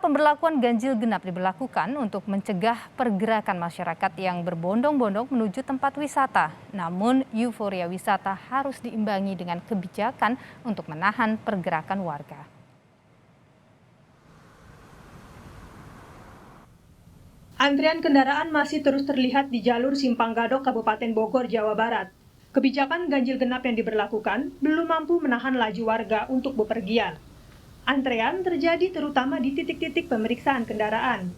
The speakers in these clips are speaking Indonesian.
pemberlakuan ganjil genap diberlakukan untuk mencegah pergerakan masyarakat yang berbondong-bondong menuju tempat wisata. Namun, euforia wisata harus diimbangi dengan kebijakan untuk menahan pergerakan warga. Antrian kendaraan masih terus terlihat di jalur Simpang Gadok, Kabupaten Bogor, Jawa Barat. Kebijakan ganjil genap yang diberlakukan belum mampu menahan laju warga untuk bepergian. Antrean terjadi terutama di titik-titik pemeriksaan kendaraan.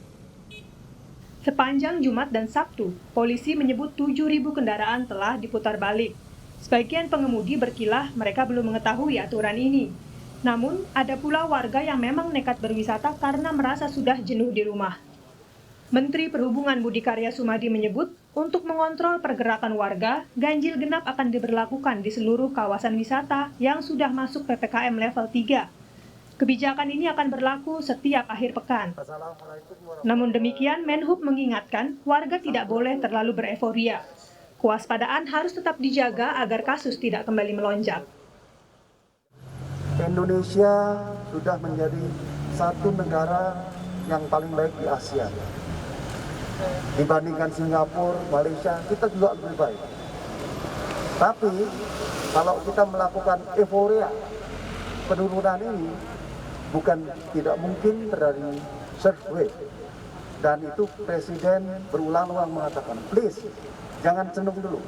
Sepanjang Jumat dan Sabtu, polisi menyebut 7.000 kendaraan telah diputar balik. Sebagian pengemudi berkilah mereka belum mengetahui aturan ini. Namun, ada pula warga yang memang nekat berwisata karena merasa sudah jenuh di rumah. Menteri Perhubungan Budi Karya Sumadi menyebut, untuk mengontrol pergerakan warga, ganjil genap akan diberlakukan di seluruh kawasan wisata yang sudah masuk PPKM level 3. Kebijakan ini akan berlaku setiap akhir pekan. Namun demikian, Menhub mengingatkan warga tidak boleh terlalu bereforia. Kewaspadaan harus tetap dijaga agar kasus tidak kembali melonjak. Indonesia sudah menjadi satu negara yang paling baik di Asia. Dibandingkan Singapura, Malaysia, kita juga lebih baik. Tapi kalau kita melakukan euforia penurunan ini, bukan tidak mungkin terjadi third wave. Dan itu Presiden berulang-ulang mengatakan, please, jangan cenderung dulu.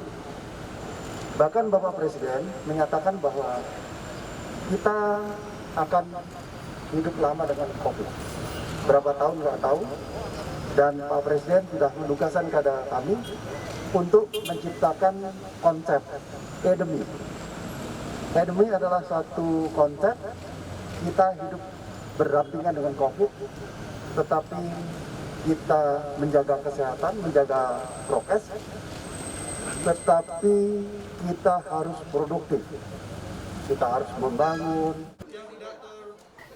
Bahkan Bapak Presiden menyatakan bahwa kita akan hidup lama dengan COVID. Berapa tahun nggak tahu. Dan Pak Presiden sudah menugaskan kepada kami untuk menciptakan konsep endemi. Endemi adalah satu konsep kita hidup berdampingan dengan COVID, tetapi kita menjaga kesehatan, menjaga prokes, tetapi kita harus produktif. Kita harus membangun.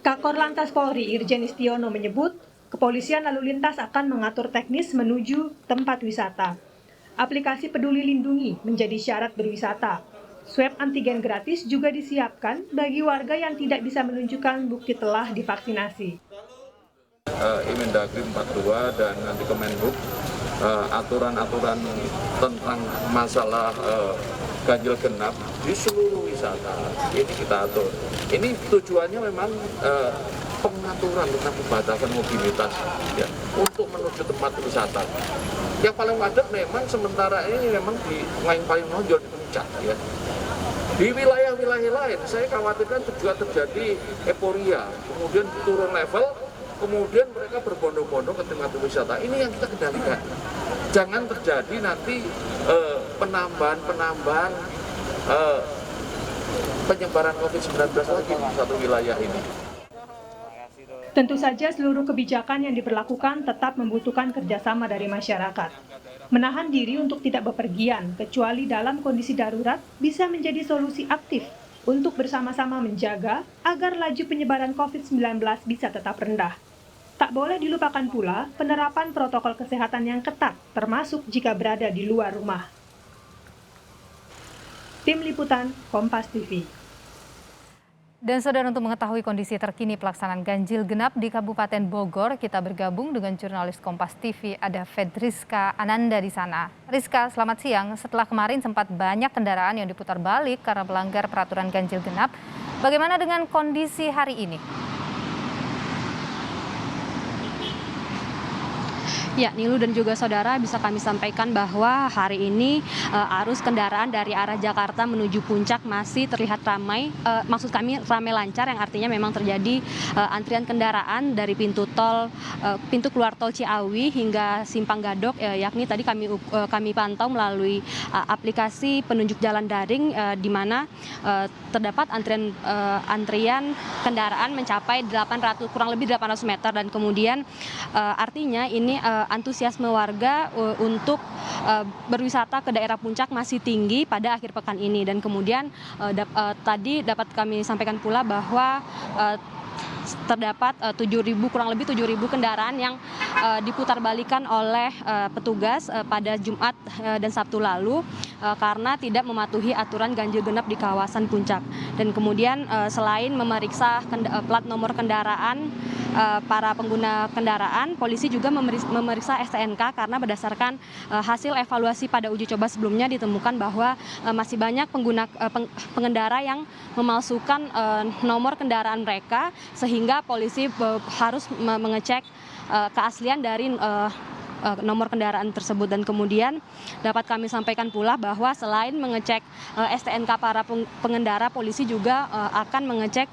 Kakor Lantas Polri Irjen Istiono menyebut, kepolisian lalu lintas akan mengatur teknis menuju tempat wisata. Aplikasi Peduli Lindungi menjadi syarat berwisata. Swab antigen gratis juga disiapkan bagi warga yang tidak bisa menunjukkan bukti telah divaksinasi. Imendagri 42 dan nanti Kemenhub aturan-aturan tentang masalah ganjil genap di seluruh wisata ini kita atur. Ini tujuannya memang pengaturan tentang pembatasan mobilitas ya, untuk menuju tempat wisata. Yang paling padat memang sementara ini memang di yang paling menonjol di puncak ya. Di wilayah-wilayah lain saya khawatirkan juga terjadi euforia, kemudian turun level, kemudian mereka berbondong-bondong ke tempat wisata. Ini yang kita kendalikan. Jangan terjadi nanti penambahan penyebaran COVID-19 lagi di satu wilayah ini. Tentu saja seluruh kebijakan yang diberlakukan tetap membutuhkan kerjasama dari masyarakat. Menahan diri untuk tidak bepergian, kecuali dalam kondisi darurat, bisa menjadi solusi aktif untuk bersama-sama menjaga agar laju penyebaran COVID-19 bisa tetap rendah. Tak boleh dilupakan pula penerapan protokol kesehatan yang ketat, termasuk jika berada di luar rumah. Tim Liputan, Kompas TV. Dan saudara, untuk mengetahui kondisi terkini pelaksanaan ganjil genap di Kabupaten Bogor, kita bergabung dengan jurnalis Kompas TV, ada Fedriska Ananda di sana. Rizka, selamat siang. Setelah kemarin sempat banyak kendaraan yang diputar balik karena melanggar peraturan ganjil genap, bagaimana dengan kondisi hari ini? Ya, Nilu dan juga saudara, bisa kami sampaikan bahwa hari ini arus kendaraan dari arah Jakarta menuju Puncak masih terlihat ramai, maksud kami ramai lancar, yang artinya memang terjadi antrian kendaraan dari pintu keluar tol Ciawi hingga Simpang Gadok, yakni tadi kami pantau melalui aplikasi penunjuk jalan daring, di mana terdapat antrian kendaraan mencapai kurang lebih 800 meter, dan kemudian artinya ini antusiasme warga untuk berwisata ke daerah Puncak masih tinggi pada akhir pekan ini. Dan kemudian tadi dapat kami sampaikan pula bahwa terdapat kurang lebih 7.000 kendaraan yang diputarbalikan oleh petugas pada Jumat dan Sabtu lalu karena tidak mematuhi aturan ganjil genap di kawasan Puncak. Dan kemudian selain memeriksa plat nomor kendaraan para pengguna kendaraan, polisi juga memeriksa STNK karena berdasarkan hasil evaluasi pada uji coba sebelumnya ditemukan bahwa masih banyak pengendara yang memalsukan nomor kendaraan mereka, sehingga polisi harus mengecek keaslian dari nomor kendaraan tersebut. Dan kemudian dapat kami sampaikan pula bahwa selain mengecek STNK para pengendara, polisi juga akan mengecek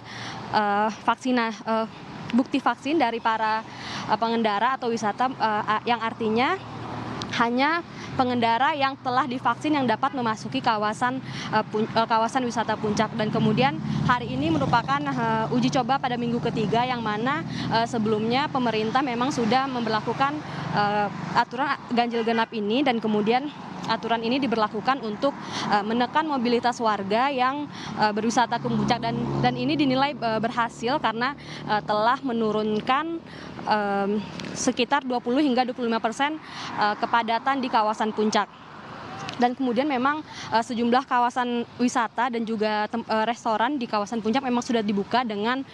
bukti vaksin dari para pengendara atau wisata, yang artinya hanya pengendara yang telah divaksin yang dapat memasuki kawasan wisata Puncak. Dan kemudian hari ini merupakan uji coba pada minggu ketiga, yang mana sebelumnya pemerintah memang sudah memberlakukan aturan ganjil genap ini, dan kemudian aturan ini diberlakukan untuk menekan mobilitas warga yang berwisata ke Puncak, dan ini dinilai berhasil karena telah menurunkan sekitar 20 hingga 25% kepadatan di kawasan Puncak. Dan kemudian memang sejumlah kawasan wisata dan juga restoran di kawasan Puncak memang sudah dibuka dengan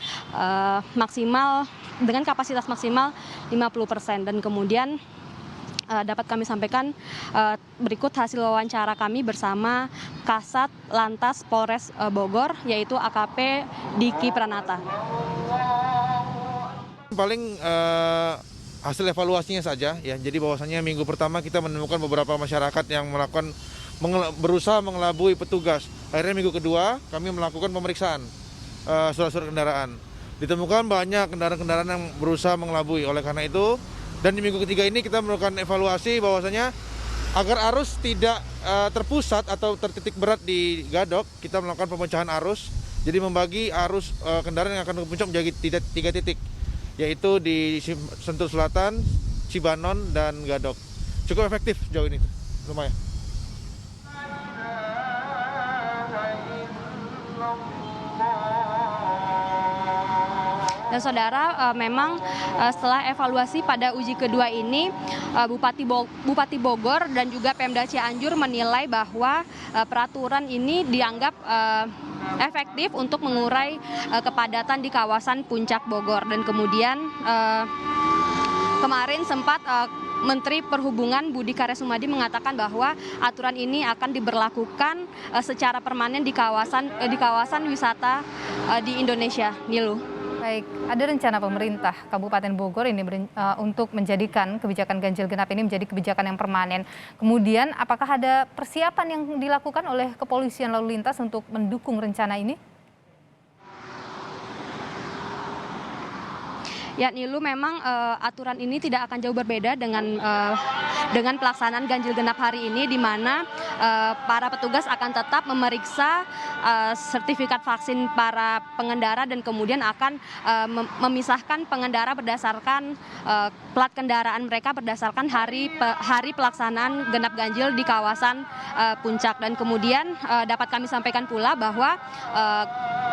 kapasitas maksimal 50%. Dan kemudian dapat kami sampaikan berikut hasil wawancara kami bersama Kasat Lantas Polres Bogor, yaitu AKP Diki Pranata. Paling hasil evaluasinya saja ya. Jadi bahwasannya minggu pertama kita menemukan beberapa masyarakat yang berusaha mengelabui petugas. Akhirnya minggu kedua kami melakukan pemeriksaan surat-surat kendaraan. Ditemukan banyak kendaraan-kendaraan yang berusaha mengelabui. Oleh karena itu, dan di minggu ketiga ini kita melakukan evaluasi bahwasanya agar arus tidak terpusat atau tertitik berat di Gadok, kita melakukan pemecahan arus. Jadi membagi arus kendaraan yang akan ke Puncak menjadi 3 titik, yaitu di Sentul Selatan, Cibanon, dan Gadok. Cukup efektif sejauh ini, lumayan. Dan saudara, memang setelah evaluasi pada uji kedua ini, Bupati Bogor dan juga Pemda Cianjur menilai bahwa peraturan ini dianggap efektif untuk mengurai kepadatan di kawasan Puncak Bogor. Dan kemudian kemarin sempat Menteri Perhubungan Budi Karya Sumadi mengatakan bahwa aturan ini akan diberlakukan secara permanen di kawasan wisata di Indonesia. Nilu. Baik, ada rencana pemerintah Kabupaten Bogor ini untuk menjadikan kebijakan ganjil genap ini menjadi kebijakan yang permanen. Kemudian, apakah ada persiapan yang dilakukan oleh kepolisian lalu lintas untuk mendukung rencana ini? Ya, Nilu, memang aturan ini tidak akan jauh berbeda dengan pelaksanaan ganjil genap hari ini, di mana para petugas akan tetap memeriksa sertifikat vaksin para pengendara, dan kemudian akan memisahkan pengendara berdasarkan plat kendaraan mereka berdasarkan hari pelaksanaan genap ganjil di kawasan Puncak. Dan kemudian dapat kami sampaikan pula bahwa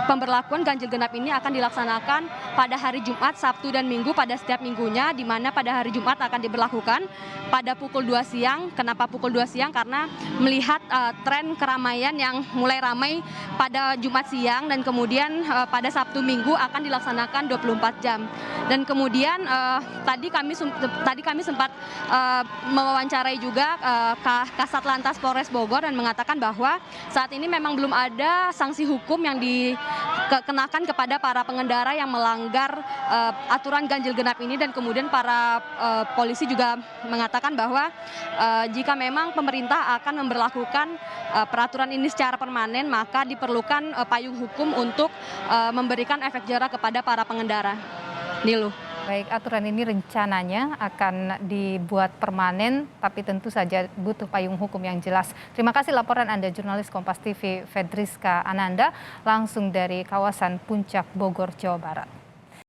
pemberlakuan ganjil genap ini akan dilaksanakan pada hari Jumat, Sabtu, dan Minggu pada setiap minggunya, di mana pada hari Jumat akan diberlakukan pada pukul 2 siang. Kenapa pukul 2 siang? Karena melihat tren keramaian yang mulai ramai pada Jumat siang, dan kemudian pada Sabtu Minggu akan dilaksanakan 24 jam. Dan kemudian tadi kami sempat mewawancarai juga Kasat Lantas Polres Bogor, dan mengatakan bahwa saat ini memang belum ada sanksi hukum yang dikenakan kepada para pengendara yang melanggar aturan ganjil genap ini. Dan kemudian para polisi juga mengatakan bahwa jika memang pemerintah akan memberlakukan peraturan ini secara permanen, maka diperlukan payung hukum untuk memberikan efek jera kepada para pengendara. Nilu. Baik, aturan ini rencananya akan dibuat permanen, tapi tentu saja butuh payung hukum yang jelas. Terima kasih laporan Anda, jurnalis Kompas TV Fedriska Ananda, langsung dari kawasan Puncak Bogor, Jawa Barat.